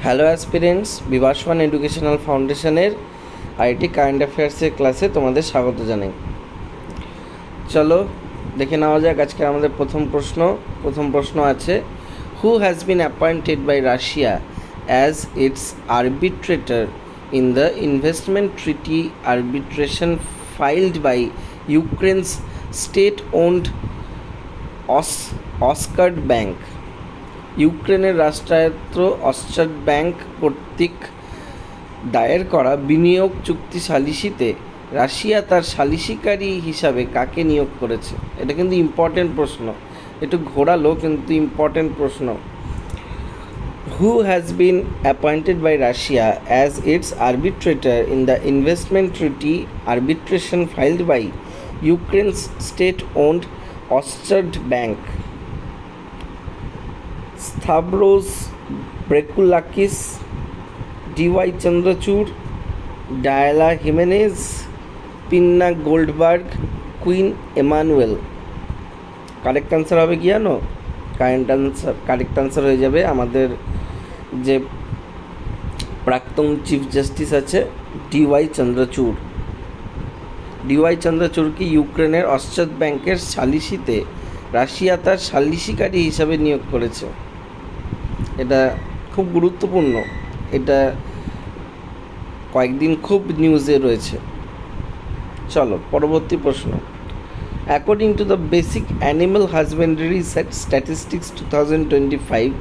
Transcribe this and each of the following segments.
Hello aspirants, বিভাসমান educational ফাউন্ডেশনের IT current অ্যাফেয়ার্সের ক্লাসে তোমাদের স্বাগত জানাই। চলো দেখে নেওয়া যাক আজকে আমাদের প্রথম প্রশ্ন আছে, who has been appointed by Russia as its arbitrator in the investment treaty arbitration filed by Ukraine's state owned Oschad bank. ইউক্রেনের রাষ্ট্রায়ত্ত অস্কার্ড ব্যাংক কর্তৃক দায়ের করা বিনিয়োগ চুক্তি সালিসিতে রাশিয়া তার সালিসিকারী হিসাবে কাকে নিয়োগ করেছে? এটা কিন্তু ইম্পর্টেন্ট প্রশ্ন, একটু ঘোরালো কিন্তু ইম্পর্টেন্ট প্রশ্ন। Who has been appointed by Russia as its arbitrator in the investment treaty arbitration filed by Ukraine's state owned Oschad bank? Stavros Brekoulakis, DY Chandrachud, Dyala Jimenez, Pinna Goldberg, Quinn Emanuel. Correct answer হবে কি জানো? Correct answer হয়ে যাবে আমাদের যে প্রাক্তন chief justice আছে dy Chandrachur. Dy চন্দ্রচূড়কে ইউক্রেনের অস্কার্ড ব্যাংকের সালিসিতে রাশিয়া তার সালিসিকারী হিসাবে নিয়োগ করেছে। এটা খুব গুরুত্বপূর্ণ, এটা কয়েকদিন খুব নিউজে রয়েছে। চলো পরবর্তী প্রশ্ন। According to the basic animal husbandry statistics 2025,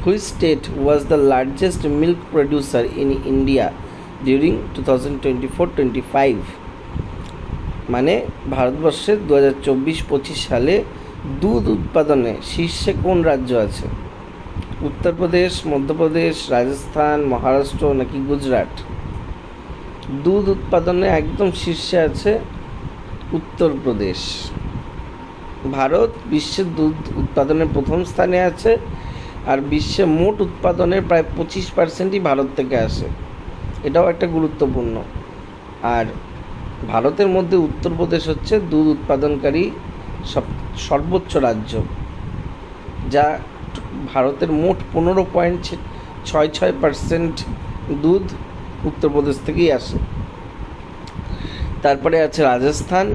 which state was the largest milk producer in India during 2024-25? মানে ভারতবর্ষের 2024-25 সালে দুধ উৎপাদনে শীর্ষে কোন রাজ্য আছে? উত্তরপ্রদেশ, মধ্যপ্রদেশ, রাজস্থান, মহারাষ্ট্র নাকি গুজরাট? দুধ উৎপাদনে একদম শীর্ষে আছে উত্তরপ্রদেশ। ভারত বিশ্বের দুধ উৎপাদনের প্রথম স্থানে আছে, আর বিশ্বে মোট উৎপাদনের প্রায় 25%ই ভারত থেকে আসে। এটাও একটা গুরুত্বপূর্ণ। আর ভারতের মধ্যে উত্তরপ্রদেশ হচ্ছে দুধ উৎপাদনকারী সর্বোচ্চ রাজ্য, যা ভারতের মোট 15.66% দুধ উত্তরপ্রদেশ থেকেই আসে। তারপরে আছে রাজস্থান,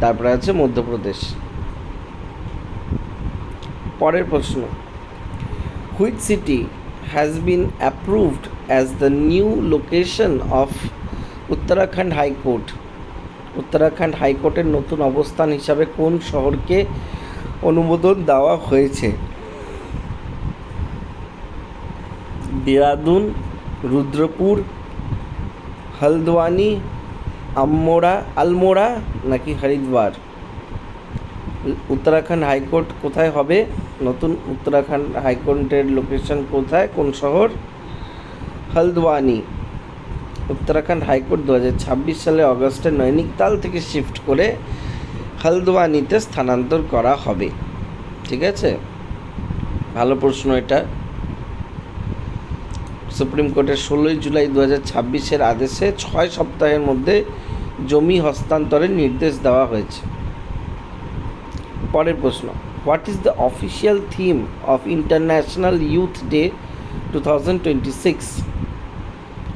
তারপরে আছে মধ্যপ্রদেশ। পরের প্রশ্ন, which city has been approved as the new location of Uttarakhand high court? Uttarakhand হাইকোর্টের নতুন অবস্থান হিসাবে কোন শহরকে অনুমোদন দেওয়া হয়েছে? দেরাদুন, রুদ্রপুর, হলদওয়ানি, আলমোড়া নাকি হরিদ্বার? উত্তরাখণ্ড হাইকোর্ট কোথায় হবে? নতুন উত্তরাখণ্ড হাইকোর্টের লোকেশন কোথায়, কোন শহর? হলদওয়ানি। উত্তরাখণ্ড হাইকোর্ট 2026 সালে অগস্টে নৈনিতাল থেকে শিফট করে হলদওয়ানিতে স্থানান্তর করা হবে। ঠিক আছে, ভালো প্রশ্ন এটা। সুপ্রিম কোর্টের 16 জুলাই 2026 আদেশে 6 সপ্তাহের মধ্যে জমি হস্তান্তরের নির্দেশ দেওয়া হয়েছে। পরের প্রশ্ন, what is the official theme of international youth day 2026?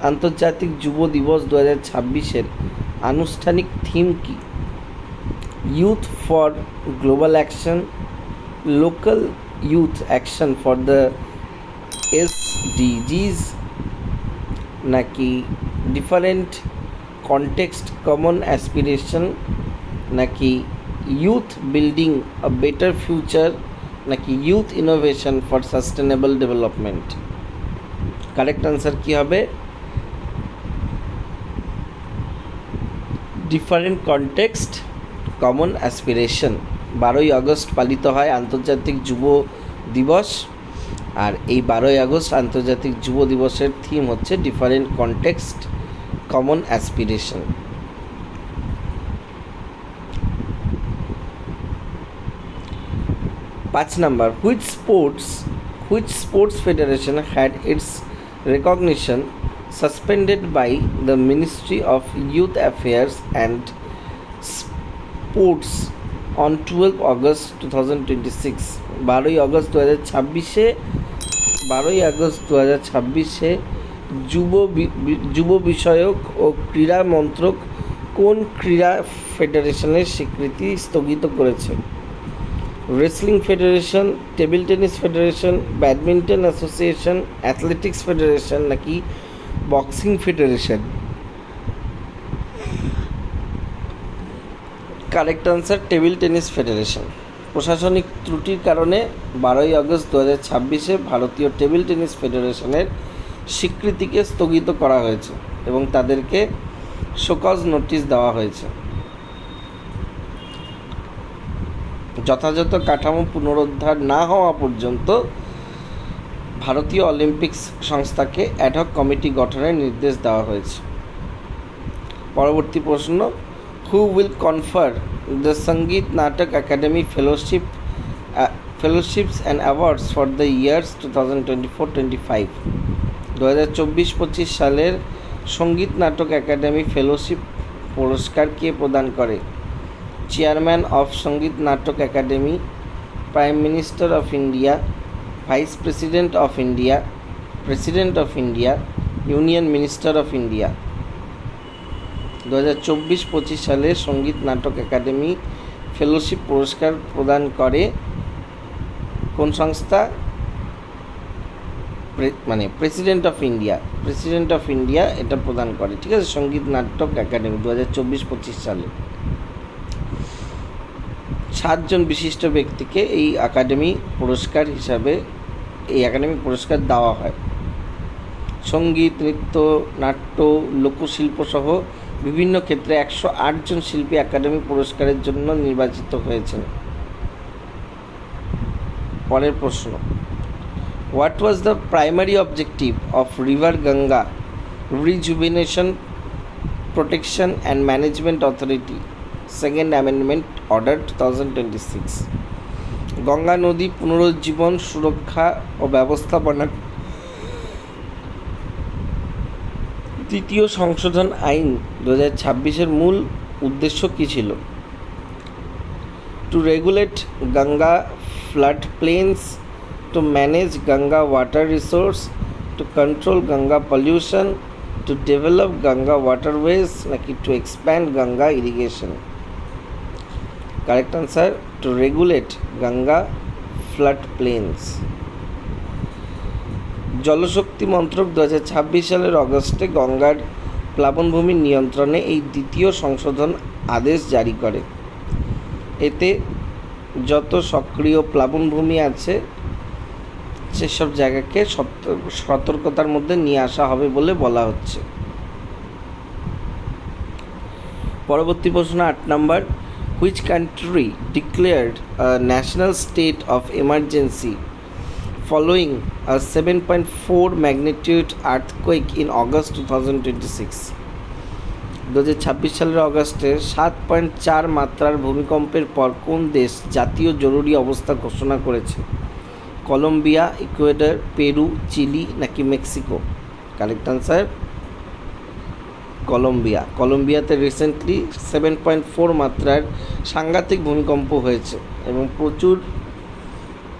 আন্তর্জাতিক যুব দিবস 2026 আনুষ্ঠানিক থিম কি? Youth for global action, local youth action for the SDGs নাকি ডিফারেন্ট কনটেক্সট কমন অ্যাসপিরেশন নাকি youth building a better future নাকি youth innovation for sustainable development? Correct answer কী হবে? Different context common aspiration. 12ই August পালিত হয় আন্তর্জাতিক যুব দিবস, আর এই 12ই আগস্ট আন্তর্জাতিক যুব দিবসের থিম হচ্ছে different context common aspiration. 5 number, which sports federation had its recognition suspended by the ministry of youth affairs and sports on 12 August 2026? 12ই আগস্ট 2026 আগস্ট 2026 যুব বিষয়ক ও ক্রীড়া মন্ত্রক কোন ক্রীড়া ফেডারেশনের স্বীকৃতি স্থগিত করেছে? Wrestling federation, table tennis federation, badminton association, athletics federation নাকি boxing federation? Correct answer table tennis federation. প্রশাসনিক ত্রুটির কারণে 12 আগস্ট 2026 ভারতীয় টেবিল টেনিস ফেডারেশনের স্বীকৃতিকে স্থগিত করা হয়েছে এবং তাদেরকে শোকজ নোটিশ দেওয়া হয়েছে। যথাযথ কাঠামো পুনরুদ্ধার না হওয়া পর্যন্ত ভারতীয় অলিম্পিক সংস্থাকে অ্যাডহক কমিটি গঠনের নির্দেশ দেওয়া হয়েছে। পরবর্তী প্রশ্ন, who will কনফার the Sangeet Natak academy fellowships and awards for the years 2024-25? 2024-25 সালের সঙ্গীত নাটক একাডেমি ফেলোশিপ পুরস্কার কে প্রদান করে? চেয়ারম্যান অফ সঙ্গীত Natak academy, prime minister of India, vice president of India, president of India, union minister of India? 2024-25 সালে সঙ্গীত নাটক একাডেমি ফেলোশিপ পুরস্কার প্রদান করে কোন সংস্থা? প্রেসিডেন্ট অফ ইন্ডিয়া এটা প্রদান করে, ঠিক আছে, সঙ্গীত নাটক একাডেমি 2024-25 সালে। 7 জন বিশিষ্ট ব্যক্তিকে এই একাডেমি পুরস্কার দেওয়া হয়। সঙ্গীত, নৃত্য, নাট্য, লোকশিল্প সহ বিভিন্ন ক্ষেত্রে 108 জন শিল্পী একাডেমি পুরস্কারের জন্য নির্বাচিত হয়েছেন। পরের প্রশ্ন, what was the primary objective of river Ganga rejuvenation protection and management authority second amendment order 2026? Ganga নদী পুনরুজ্জীবন, সুরক্ষা ও ব্যবস্থাপনা তৃতীয় সংশোধন আইন 2026 মূল উদ্দেশ্য কী ছিল? To regulate Ganga flood plains, to manage Ganga water resource, to control Ganga pollution, to develop Ganga waterways নাকি to expand Ganga irrigation? Correct answer to regulate Ganga flood plains. Jalshakti মন্ত্রক 2026 সালের অগস্টে গঙ্গার প্লাবনভূমির নিয়ন্ত্রণে এই দ্বিতীয় সংশোধন আদেশ জারি করে। এতে যত সক্রিয় প্লাবনভূমি আছে সেসব জায়গাকে সতর্কতার মধ্যে নিয়ে আসা হবে বলে বলা হচ্ছে। পরবর্তী প্রশ্ন 8 number, which country declared a national state of emergency following a 7.4 magnitude earthquake in August 2026? 2026 সালের অগস্টে 7.4 মাত্রার ভূমিকম্পের পর কোন দেশ জাতীয় জরুরি অবস্থা ঘোষণা করেছে? কলম্বিয়া, ইকুয়েডর, পেরু, চিলি নাকি মেক্সিকো? Correct answer Colombia. কলম্বিয়াতে রিসেন্টলি 7.4 মাত্রার সাংঘাতিক ভূমিকম্প হয়েছে এবং প্রচুর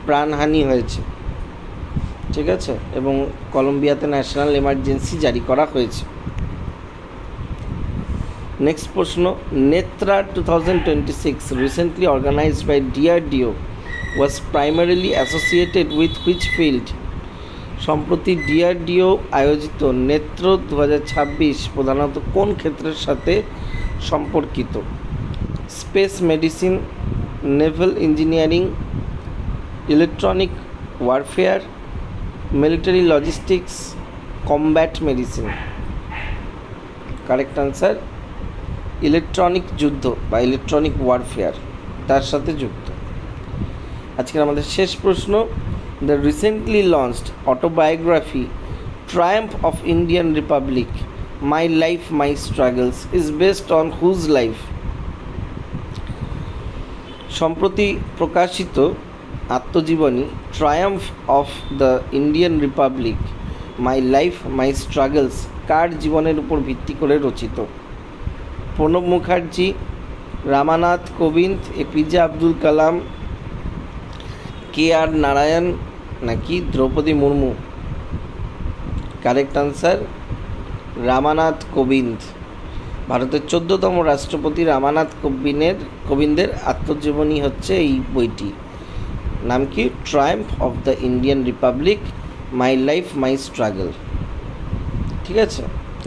প্রাণহানি হয়েছে, ঠিক আছে, এবং কলম্বিয়াতে ন্যাশনাল এমার্জেন্সি জারি করা হয়েছে। নেক্সট প্রশ্ন, Netra 2026 recently organized by DRDO was primarily associated with which field? সম্প্রতি DRDO আয়োজিত নেত্র 2026 প্রধানত কোন ক্ষেত্রের সাথে সম্পর্কিত? Space medicine, Naval engineering, electronic warfare, military logistics, combat medicine? Correct answer electronic যুদ্ধ বা ইলেকট্রনিক ওয়ারফেয়ার, তার সাথে যুক্ত। আজকের আমাদের শেষ প্রশ্ন, the recently launched autobiography triumph of Indian republic my life my struggles is based on whose life? সম্প্রতি প্রকাশিত আত্মজীবনী triumph of the Indian republic my life my struggles কার জীবনের উপর ভিত্তি করে রচিত? প্রণব মুখার্জি, রামানাথ কোবিন্দ, এপিজে আব্দুল কালাম, KR নারায়ণ নাকি দ্রৌপদী মুর্মু? Correct answer Ramnath Kovind. ভারতের 14তম রাষ্ট্রপতি রামানাথ কোবিন্দের আত্মজীবনী হচ্ছে এই বইটি। নাম কি? Triumf of the Indian republic, my life my struggle. ঠিক আছে।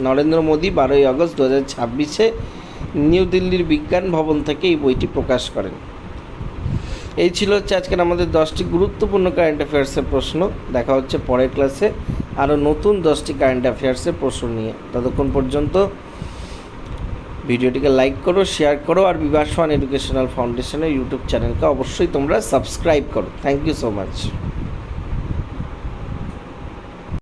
নরেন্দ্র মোদী 12ই আগস্ট 2026 নিউ দিল্লির বিজ্ঞান ভবন থেকে এই বইটি প্রকাশ করেন। এই ছিল হচ্ছে আজকের আমাদের 10টি গুরুত্বপূর্ণ কারেন্ট অ্যাফেয়ার্সের প্রশ্ন। দেখা হচ্ছে পরের ক্লাসে আরও নতুন 10টি কারেন্ট অ্যাফেয়ার্সের প্রশ্ন নিয়ে। ততক্ষণ পর্যন্ত ভিডিওটিকে লাইক করো, শেয়ার করো, আর বিভাস ওয়ান এডুকেশনাল ফাউন্ডেশনের ইউটিউব চ্যানেলকে অবশ্যই তোমরা সাবস্ক্রাইব করো। Thank you so much.